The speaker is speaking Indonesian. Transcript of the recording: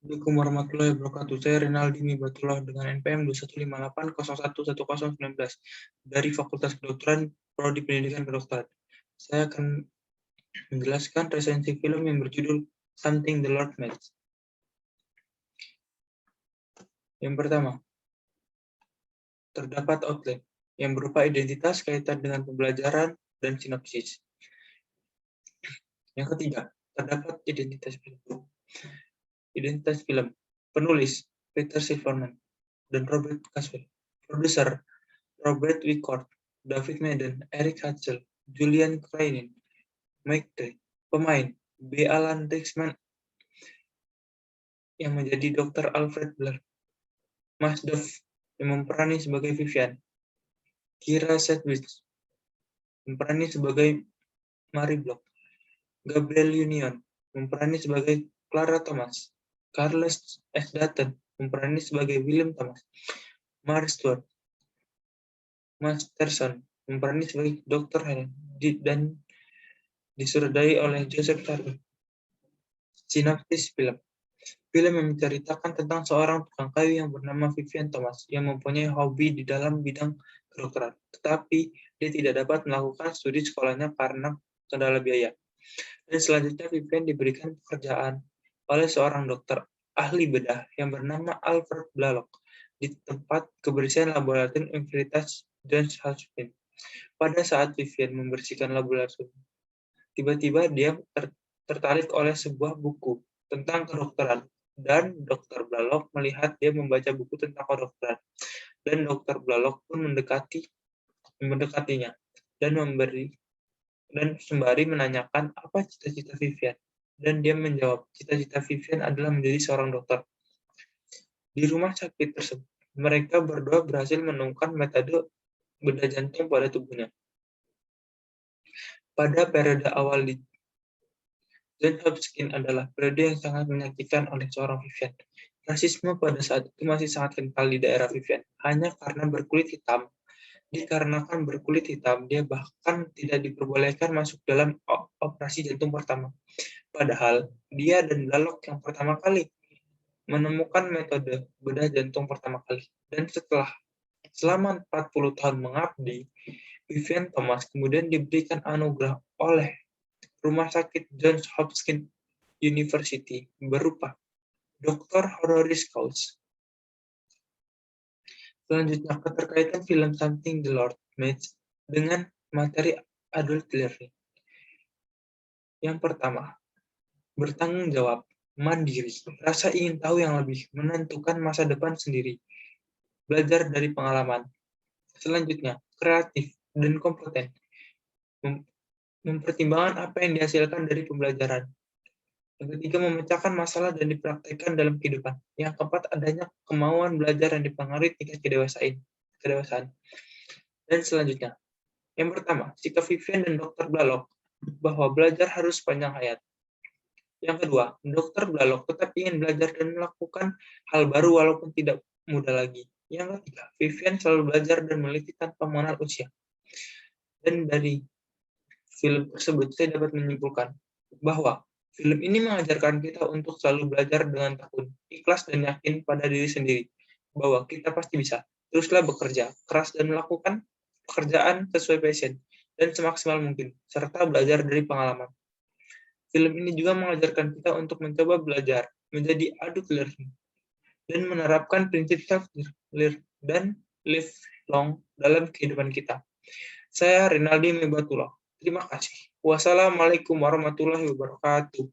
Assalamualaikum warahmatullahi wabarakatuh. Saya Rinaldi Mibatullah dengan NPM 215801019 dari Fakultas Kedokteran Prodi Pendidikan Kedokteran. Saya akan menjelaskan resensi film yang berjudul Something the Lord Made. Yang pertama, terdapat outline yang berupa identitas kaitan dengan pembelajaran dan sinopsis. Yang ketiga, terdapat identitas film. Identitas film, penulis Peter Silverman dan Robert Caswell, produser Robert Wickord, David Madden, Eric Hutchell, Julian Crainin, Mike Day, pemain B. Alan Rickman yang menjadi Dr. Alfred Blair, Mas Duff yang memperani sebagai Vivian, Kira Sedgwick memperani sebagai Mary Block, Gabriel Union memperani sebagai Clara Thomas, Carlos S. Dutton memperani sebagai William Thomas, Mary Stuart Masterson memperani sebagai Dr. Helen dan disutradarai oleh Joseph Turner. Sinopsis film. Film yang menceritakan tentang seorang tukang kayu yang bernama Vivian Thomas yang mempunyai hobi di dalam bidang kedokteran, tetapi dia tidak dapat melakukan studi sekolahnya karena kendala biaya. Dan selanjutnya Vivian diberikan pekerjaan oleh seorang dokter ahli bedah yang bernama Alfred Blalock di tempat kebersihan laboratorium Universitas Johns Hopkins. Pada saat Vivian membersihkan laboratorium, tiba-tiba dia tertarik oleh sebuah buku tentang kedokteran, dan Dr. Blalock melihat dia membaca buku tentang kedokteran, dan Dr. Blalock pun mendekatinya dan sembari menanyakan apa cita-cita Vivian, dan dia menjawab cita-cita Vivian adalah menjadi seorang dokter. Di rumah sakit tersebut, mereka berdua berhasil menemukan metode bedah jantung pada tubuhnya. Pada periode awal di Johns Hopkins adalah periode yang sangat menyakitkan oleh seorang Vivian. Rasisme pada saat itu masih sangat kental di daerah Vivian, hanya karena berkulit hitam. Dikarenakan berkulit hitam, dia bahkan tidak diperbolehkan masuk dalam operasi jantung pertama. Padahal, dia dan Blalock yang pertama kali menemukan metode bedah jantung pertama kali. Dan selama 40 tahun mengabdi, Vivian Thomas kemudian diberikan anugerah oleh Rumah Sakit Johns Hopkins University berupa Dr. Honoris Causa. Selanjutnya, keterkaitan film Something the Lord Made dengan materi adult learning. Yang pertama, bertanggung jawab, mandiri, rasa ingin tahu yang lebih, menentukan masa depan sendiri, belajar dari pengalaman. Selanjutnya, kreatif dan kompeten, mempertimbangkan apa yang dihasilkan dari pembelajaran. Yang ketiga, memecahkan masalah dan dipraktikkan dalam kehidupan. Yang keempat, adanya kemauan belajar yang dipengaruhi tingkat kedewasaan. Dan selanjutnya, yang pertama, sikap Vivian dan Dr. Blalock bahwa belajar harus sepanjang hayat. Yang kedua, Dr. Blalock tetap ingin belajar dan melakukan hal baru walaupun tidak muda lagi. Yang ketiga, Vivian selalu belajar dan meneliti tanpa mengenal usia. Dan dari film tersebut, saya dapat menyimpulkan bahwa film ini mengajarkan kita untuk selalu belajar dengan tekun, ikhlas dan yakin pada diri sendiri, bahwa kita pasti bisa. Teruslah bekerja keras dan melakukan pekerjaan sesuai passion dan semaksimal mungkin, serta belajar dari pengalaman. Film ini juga mengajarkan kita untuk mencoba belajar, menjadi adult learning, dan menerapkan prinsip self-learn dan lifelong dalam kehidupan kita. Saya Rinaldi Mibatullah. Terima kasih. Wassalamualaikum warahmatullahi wabarakatuh.